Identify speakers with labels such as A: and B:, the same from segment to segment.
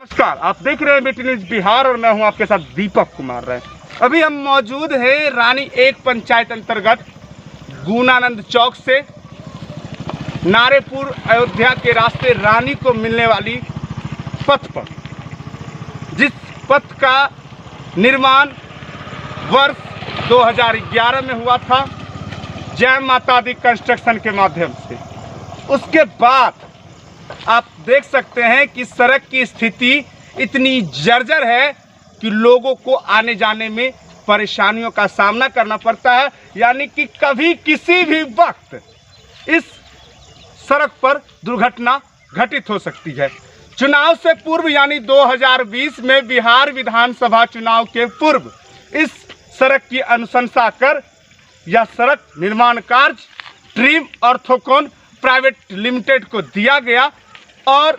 A: नमस्कार, आप देख रहे हैं बेटी न्यूज बिहार और मैं हूं आपके साथ दीपक कुमार राय। अभी हम मौजूद हैं रानी एक पंचायत अंतर्गत गुनानंद चौक से नारेपुर अयोध्या के रास्ते रानी को मिलने वाली पथ पर, जिस पथ का निर्माण वर्ष 2011 में हुआ था जय माता दी कंस्ट्रक्शन के माध्यम से। उसके बाद आप देख सकते हैं कि सड़क की स्थिति इतनी जर्जर है कि लोगों को आने जाने में परेशानियों का सामना करना पड़ता है, यानी कि कभी किसी भी वक्त इस सड़क पर दुर्घटना घटित हो सकती है। चुनाव से पूर्व यानी 2020 में बिहार विधानसभा चुनाव के पूर्व इस सड़क की अनुशंसा कर यह सड़क निर्माण कार्य ड्रीम ऑर्थोकॉन प्राइवेट लिमिटेड को दिया गया और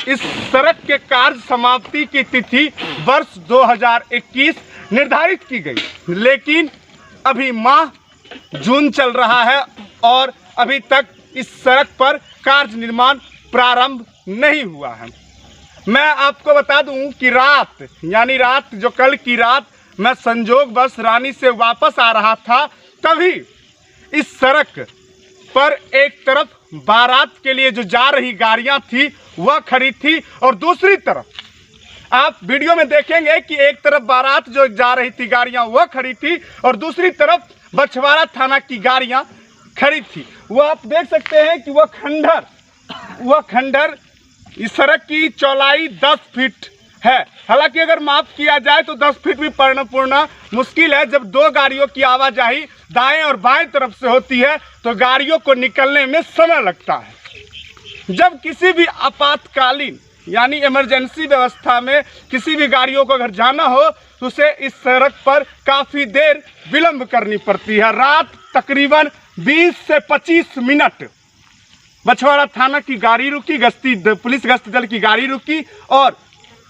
A: इस सड़क के कार्य समाप्ति की तिथि वर्ष 2021 निर्धारित की गई, लेकिन अभी माह जून चल रहा है और अभी तक इस सड़क पर कार्य निर्माण प्रारंभ नहीं हुआ है। मैं आपको बता दूं कि रात जो कल की रात मैं संजोगवश रानी से वापस आ रहा था, तभी इस सड़क पर एक तरफ बारात के लिए जो जा रही गाड़ियां थी वह खड़ी थी और दूसरी तरफ आप वीडियो में देखेंगे कि एक तरफ बारात जो जा रही थी गाड़ियां वह खड़ी थी और दूसरी तरफ बछवाड़ा थाना की गाड़ियां खड़ी थी। वह आप देख सकते हैं कि वह खंडर इस सड़क की चौड़ाई 10 फीट है। हालांकि अगर माफ किया जाए तो 10 फीट भी पूर्ण मुश्किल है। जब दो गाड़ियों की आवाजाही दाएं और बाएं तरफ से होती है तो गाड़ियों को निकलने में समय लगता है। जब किसी भी आपातकालीन यानी इमरजेंसी व्यवस्था में किसी भी गाड़ियों को अगर जाना हो तो उसे इस सड़क पर काफ़ी देर विलंब करनी पड़ती है। रात तकरीबन 20 से 25 मिनट बछवाड़ा थाना की गाड़ी रुकी, पुलिस गश्ती दल की गाड़ी रुकी और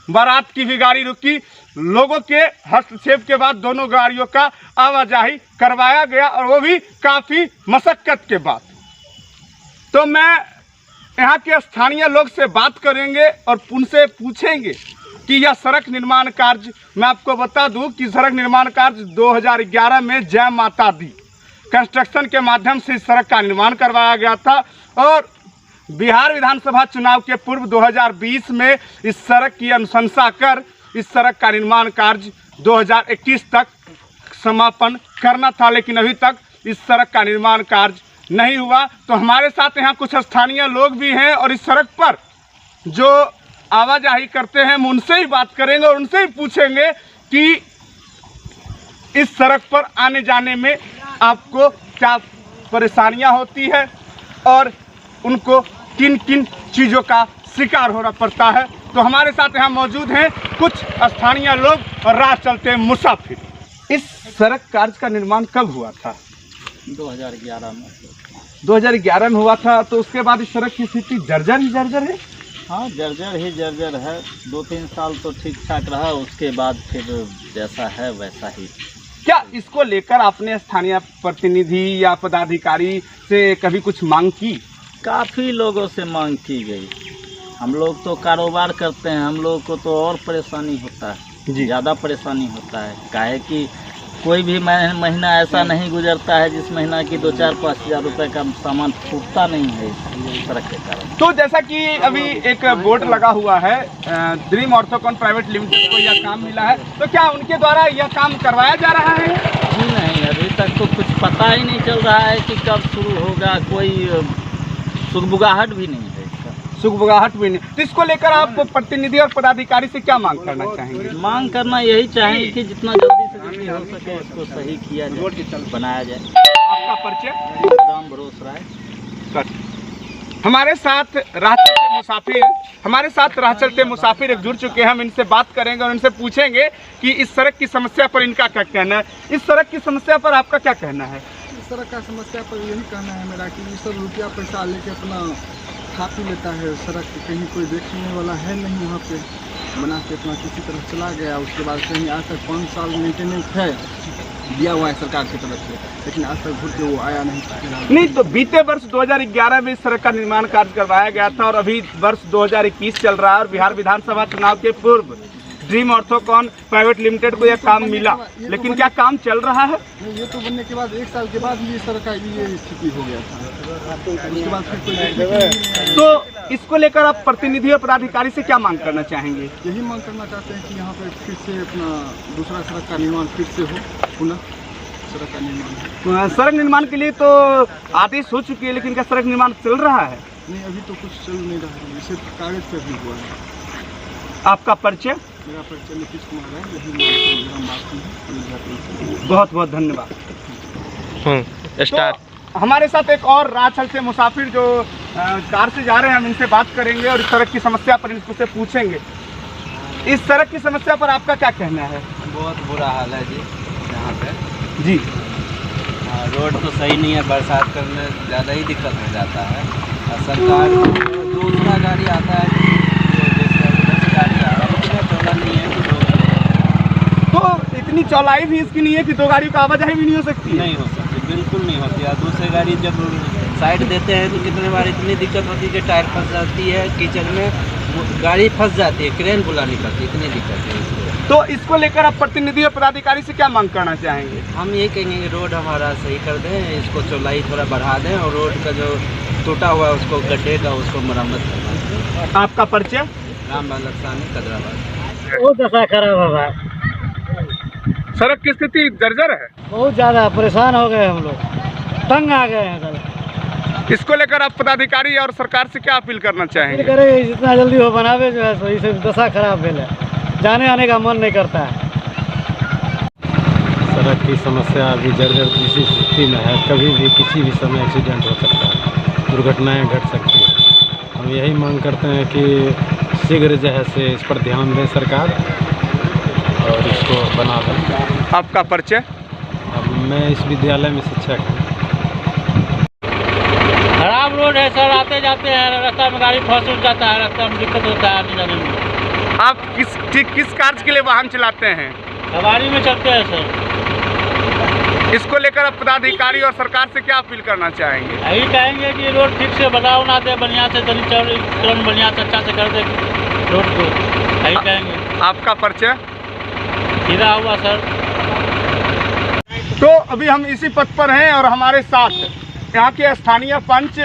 A: बारात की भी गाड़ी रुकी। लोगों के हस्तक्षेप के बाद दोनों गाड़ियों का आवाजाही करवाया गया और वो भी काफ़ी मशक्कत के बाद। तो मैं यहाँ के स्थानीय लोग से बात करेंगे और उनसे पूछेंगे कि यह सड़क निर्माण कार्य, मैं आपको बता दूं कि सड़क निर्माण कार्य 2011 में जय माता दी कंस्ट्रक्शन के माध्यम से इस सड़क का निर्माण करवाया गया था और बिहार विधानसभा चुनाव के पूर्व 2020 में इस सड़क की अनुशंसा कर इस सड़क का निर्माण कार्य 2021 तक समापन करना था, लेकिन अभी तक इस सड़क का निर्माण कार्य नहीं हुआ। तो हमारे साथ यहाँ कुछ स्थानीय लोग भी हैं और इस सड़क पर जो आवाजाही करते हैं हम उनसे ही बात करेंगे और उनसे ही पूछेंगे कि इस सड़क पर आने जाने में आपको क्या परेशानियाँ होती है और उनको किन किन चीज़ों का शिकार होना पड़ता है। तो हमारे साथ यहाँ मौजूद हैं कुछ स्थानीय लोग और राह चलते मुसाफिर। इस सड़क कार्य का निर्माण कब हुआ था?
B: 2011 में।
A: 2011 में हुआ था। तो उसके बाद इस सड़क की स्थिति जर्जर है।
B: हाँ, जर्जर है। 2-3 साल तो ठीक ठाक रहा, उसके बाद फिर जैसा है वैसा ही।
A: क्या इसको लेकर आपने स्थानीय प्रतिनिधि या पदाधिकारी से कभी कुछ मांग की?
B: काफ़ी लोगों से मांग की गई। हम लोग तो कारोबार करते हैं, हम लोग को तो और परेशानी होता है, ज़्यादा परेशानी होता है। काहे कि कोई भी महीना ऐसा नहीं गुजरता है जिस महीना की 2-4-5 हज़ार रुपये का सामान छूटता नहीं है इस सड़क के कारण।
A: तो जैसा कि अभी एक बोर्ड लगा हुआ है ड्रीम ऑर्थोकॉन प्राइवेट लिमिटेड को यह काम मिला है, तो क्या उनके द्वारा यह काम करवाया जा रहा है?
B: जी नहीं, अभी तक तो कुछ पता ही नहीं चल रहा है कि कब शुरू होगा। कोई सुगबुगाहट भी नहीं है इसका।
A: सुगबुगाहट भी नहीं। तो इसको लेकर आप प्रतिनिधि और पदाधिकारी से क्या मांग करना चाहेंगे?
B: मांग करना यही चाहेंगे कि जितना जल्दी से जल्दी हो सके इसको सही किया जाए, बनाया जाए।
A: आपका परिचय?
B: राम भरोस राय।
A: हमारे साथ राह चलते मुसाफिर एक जुड़ चुके हैं। हम इनसे बात करेंगे और इनसे पूछेंगे कि इस सड़क की समस्या पर इनका क्या कहना है। इस सड़क की समस्या पर आपका क्या कहना है?
C: इस सड़क का समस्या पर यही कहना है मेरा कि ये सब रुपया पैसा लेके अपना खा पी लेता है। सड़क कहीं कोई देखने वाला है नहीं, वहाँ पे बना के अपना किसी तरह चला गया। उसके बाद कहीं आज तक 5 साल मेंटेनेंस है दिया हुआ है सरकार की तरफ से, लेकिन आज तक घूर के वो आया नहीं।
A: नहीं, तो बीते वर्ष 2011 में इस सड़क का निर्माण कार्य करवाया गया था और अभी वर्ष 2021 चल रहा है और बिहार विधानसभा चुनाव के पूर्व ड्रीम ऑर्थोकॉन प्राइवेट लिमिटेड को यह काम मिला, लेकिन क्या काम चल रहा है?
C: नहीं, ये तो बनने के बाद 1 साल के बाद ये सड़क का ये स्थिति हो गया था। उसके बाद फिर कोई देखने के लिए
A: तो इसको लेकर आप प्रतिनिधि और पदाधिकारी से क्या मांग करना चाहेंगे?
C: यही मांग करना चाहते हैं कि यहाँ पर फिर से अपना दूसरा सड़क का निर्माण फिर से हो, पुनः सड़क का निर्माण।
A: सड़क निर्माण के लिए तो आदेश हो चुकी है, लेकिन क्या सड़क निर्माण चल रहा है?
C: नहीं, अभी तो कुछ चल नहीं रहा है, सिर्फ कागज पर भी हुआ है।
A: आपका परिचय?
C: मेरा परिचय नीतीश कुमार है, यही ग्राम वासी हूँ।
A: बहुत बहुत धन्यवाद।
D: स्टार्ट।
A: तो हमारे साथ एक और राह चलते मुसाफिर जो कार से जा रहे हैं, हम इनसे बात करेंगे और इस सड़क की समस्या पर इनसे पूछेंगे। इस सड़क की समस्या पर आपका क्या कहना है?
E: बहुत बुरा हाल है जी यहाँ पे।
A: जी,
E: रोड तो सही नहीं है, बरसात करने ज़्यादा ही दिक्कत हो जाता है। और सरकार दूसरा गाड़ी आता है जो जैसे उधर से गाड़ी आ रहा है, इतना चौड़ा नहीं है कि
A: तो इतनी चौड़ाई भी इसकी नहीं है कि दो गाड़ियों का आवाजाही भी नहीं हो सकती?
E: नहीं हो सकती, बिल्कुल नहीं होती। और दूसरी गाड़ी जब साइड देते हैं तो कितने बार इतनी दिक्कत होती है कि टायर फंस जाती है, कीचड़ में गाड़ी फंस जाती है, क्रेन बुलानी पड़ती है, इतनी दिक्कत है इसको।
A: तो इसको लेकर आप प्रतिनिधि और पदाधिकारी से क्या मांग करना चाहेंगे?
E: हम ये कहेंगे कि रोड हमारा सही कर दें, इसको चौड़ाई थोड़ा बढ़ा दें और रोड का जो टूटा हुआ है उसको गड्ढे का उसको मरम्मत करना।
A: आपका परिचय?
E: राम बालक सानी, कदराबाद।
B: बहुत दशा खराब है भाई,
A: सड़क की स्थिति जर्जर है।
B: बहुत ज़्यादा परेशान हो गए हम लोग, तंग आ गए हैं।
A: इसको लेकर आप पदाधिकारी और सरकार से क्या अपील करना चाहेंगे?
B: करे जितना जल्दी हो बनावे जो है, सो इसे दशा खराब भेल है, जाने आने का मन नहीं करता है।
D: सड़क की समस्या अभी जर्जर किसी स्थिति में है, कभी भी किसी भी समय एक्सीडेंट हो सकता है, दुर्घटनाएं घट सकती हैं। हम यही मांग करते हैं कि शीघ्र जो है से इस पर ध्यान दें सरकार और इसको बना दें।
A: आपका परिचय?
D: अब मैं इस विद्यालय में शिक्षक हूँ।
B: खराब रोड है सर, आते जाते हैं रास्ता में गाड़ी फंस उठ जाता है, रास्ता में दिक्कत होता है आने जाने में।
A: आप किस कार्य के लिए वाहन चलाते हैं?
B: सवारी में चलते हैं सर।
A: इसको लेकर आप पदाधिकारी और सरकार से क्या अपील करना चाहेंगे?
B: यही कहेंगे कि रोड ठीक से बना उना दे, बढ़िया से चलन बढ़िया से अच्छा से कर दे रोड को, यही कहेंगे।
A: आपका परिचय?
B: सीधा हुआ सर।
A: तो अभी हम इसी पथ पर हैं और हमारे साथ यहाँ के स्थानीय पंच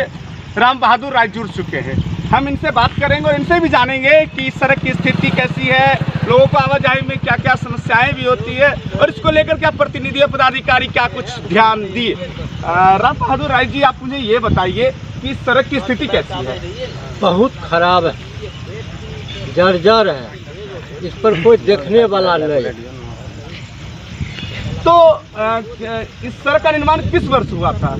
A: राम बहादुर राय जुड़ चुके हैं। हम इनसे बात करेंगे और इनसे भी जानेंगे कि इस सड़क की स्थिति कैसी है, लोगों को आवाजाही में क्या क्या समस्याएं भी होती है और इसको लेकर क्या प्रतिनिधि और पदाधिकारी क्या कुछ ध्यान दिए। राम बहादुर राय जी, आप मुझे ये बताइए कि इस सड़क की स्थिति कैसी है?
F: बहुत खराब है, जर्जर है, इस पर कोई देखने वाला नहीं।
A: तो इस सड़क का निर्माण किस वर्ष हुआ था?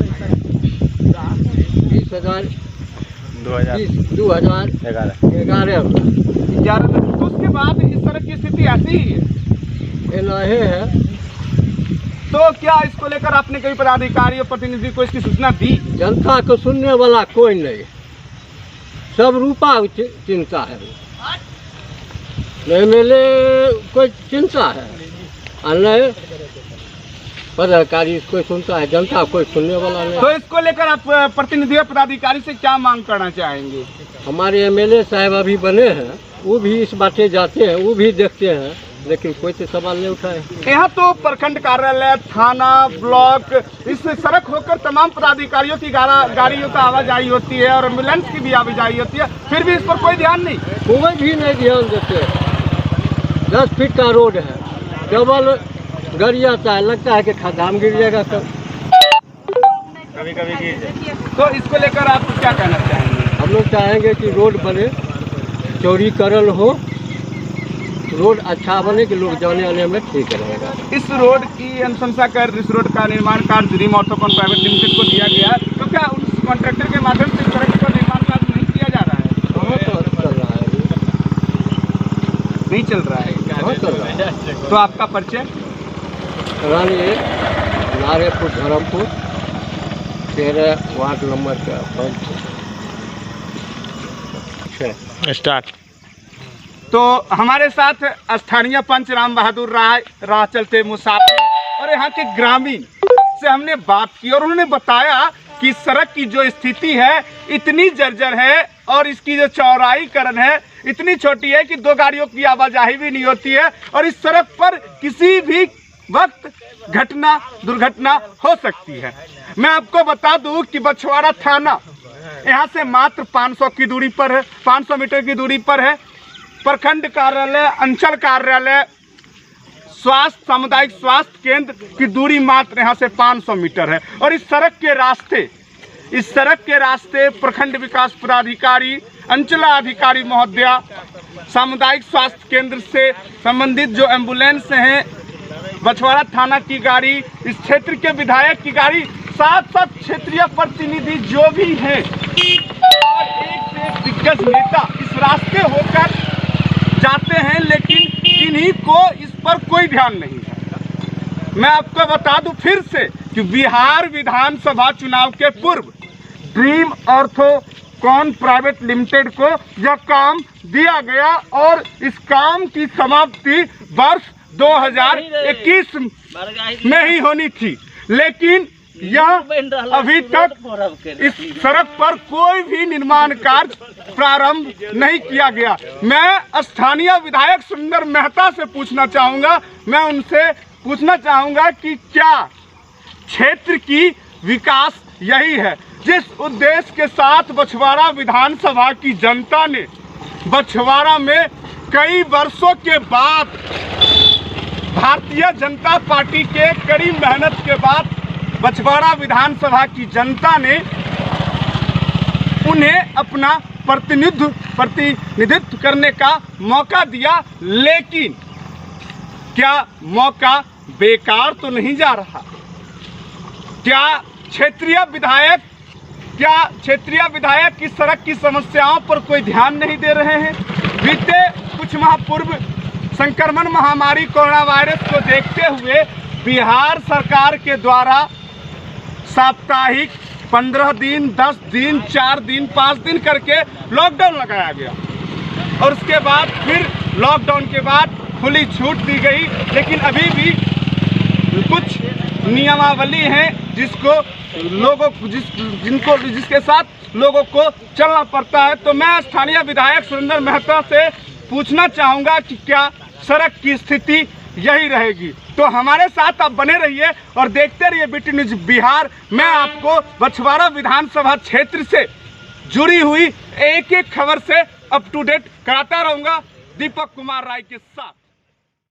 F: 2011 में।
A: 11 में। तो उसके बाद इस सड़क की स्थिति ऐसी ही है?
F: नहीं है।
A: तो क्या इसको लेकर आपने कई पदाधिकारी और प्रतिनिधि को इसकी सूचना दी?
F: जनता को सुनने वाला कोई नहीं, सब रूपा चिंता है। MLA कोई चिंता है और नहीं पदाधिकारी कोई सुनता है, जनता कोई सुनने वाला नहीं।
A: तो इसको लेकर आप प्रतिनिधि और पदाधिकारी से क्या मांग करना चाहेंगे?
F: हमारे MLA साहब अभी बने हैं, वो भी इस बातें जाते हैं, वो भी देखते हैं, लेकिन कोई तो सवाल नहीं उठाए।
A: यहाँ तो प्रखंड कार्यालय, थाना, ब्लॉक, इस सड़क होकर तमाम पदाधिकारियों की गाड़ियों का आवाजाही होती है और एम्बुलेंस की भी आवाजाही होती है, फिर भी इस पर कोई ध्यान नहीं।
F: कोई भी नहीं ध्यान देते। 10 फीट का रोड है, डबल गाड़ी आता है, लगता है कि खड्डा में गिर जाएगा
A: कभी कभी गिर जाए। तो इसको लेकर आप क्या कहना चाहेंगे?
F: हम लोग चाहेंगे कि रोड बने, चौड़ीकरण हो, रोड अच्छा बने कि लोग जाने आने में ठीक रहेगा।
A: इस रोड की अनुशंसा कर इस रोड का निर्माण कार्य ड्रीम ऑर्थोकॉन प्राइवेट लिमिटेड को दिया गया, तो क्या उस कॉन्ट्रैक्टर के माध्यम से इस सड़क का निर्माण कार्य नहीं किया जा रहा है?
F: चल रहा है,
A: नहीं चल रहा है।
F: चल रहा है।
A: तो आपका परिचय?
F: रानी नारेपुर धर्मपुर 13 वार्ड नंबर का
D: स्टार्ट।
A: तो हमारे साथ स्थानीय पंच राम बहादुर राय, राह चलते मुसाफिर और यहाँ के ग्रामीण से हमने बात की और उन्होंने बताया कि सड़क की जो स्थिति है इतनी जर्जर है और इसकी जो चौड़ाईकरण है इतनी छोटी है कि 2 गाड़ियों की आवाजाही भी नहीं होती है और इस सड़क पर किसी भी वक्त दुर्घटना हो सकती है। मैं आपको बता दूं कि बछवाड़ा थाना यहाँ से मात्र 500 की दूरी पर है, 500 मीटर की दूरी पर है। प्रखंड कार्यालय, अंचल कार्यालय, सामुदायिक स्वास्थ्य केंद्र की दूरी मात्र यहाँ से 500 मीटर है और इस सड़क के रास्ते प्रखंड विकास पदाधिकारी, अंचलाधिकारी महोदया, सामुदायिक स्वास्थ्य केंद्र से संबंधित जो एम्बुलेंस हैं, बछवाड़ा थाना की गाड़ी, इस क्षेत्र के विधायक की गाड़ी, साथ क्षेत्रीय प्रतिनिधि जो भी हैं और एक से एक दिग्गज नेता इस रास्ते होकर जाते हैं, लेकिन इन्हीं को इस पर कोई ध्यान नहीं है। मैं आपको बता दूं फिर से कि बिहार विधानसभा चुनाव के पूर्व ड्रीम ऑर्थोकॉन प्राइवेट लिमिटेड को यह काम दिया गया और इस काम की समाप्ति वर्ष 2021 में ही होनी थी, लेकिन यह अभी तक इस सड़क पर कोई भी निर्माण कार्य प्रारंभ नहीं किया गया। मैं स्थानीय विधायक सुंदर मेहता से पूछना चाहूँगा कि क्या क्षेत्र की विकास यही है जिस उद्देश्य के साथ बछवाड़ा विधानसभा की जनता ने बछवाड़ा में कई वर्षों के बाद भारतीय जनता पार्टी के कड़ी मेहनत के बाद बछवाड़ा विधानसभा की जनता ने उन्हें अपना प्रतिनिधित्व करने का मौका दिया, लेकिन क्या मौका बेकार तो नहीं जा रहा? क्या क्षेत्रीय विधायक की सड़क की समस्याओं पर कोई ध्यान नहीं दे रहे हैं? बीते कुछ माह पूर्व संक्रमण महामारी कोरोना वायरस को देखते हुए बिहार सरकार के द्वारा साप्ताहिक 15 दिन, 10 दिन, 4 दिन, 5 दिन करके लॉकडाउन लगाया गया और उसके बाद फिर लॉकडाउन के बाद खुली छूट दी गई, लेकिन अभी भी कुछ नियमावली हैं जिसके साथ लोगों को चलना पड़ता है। तो मैं स्थानीय विधायक सुरेंद्र मेहता से पूछना चाहूँगा कि क्या सड़क की स्थिति यही रहेगी? तो हमारे साथ आप बने रहिए और देखते रहिए BT न्यूज़ बिहार। मैं आपको बछवाड़ा विधानसभा क्षेत्र से जुड़ी हुई एक खबर से अप टू डेट कराता रहूँगा, दीपक कुमार राय के साथ।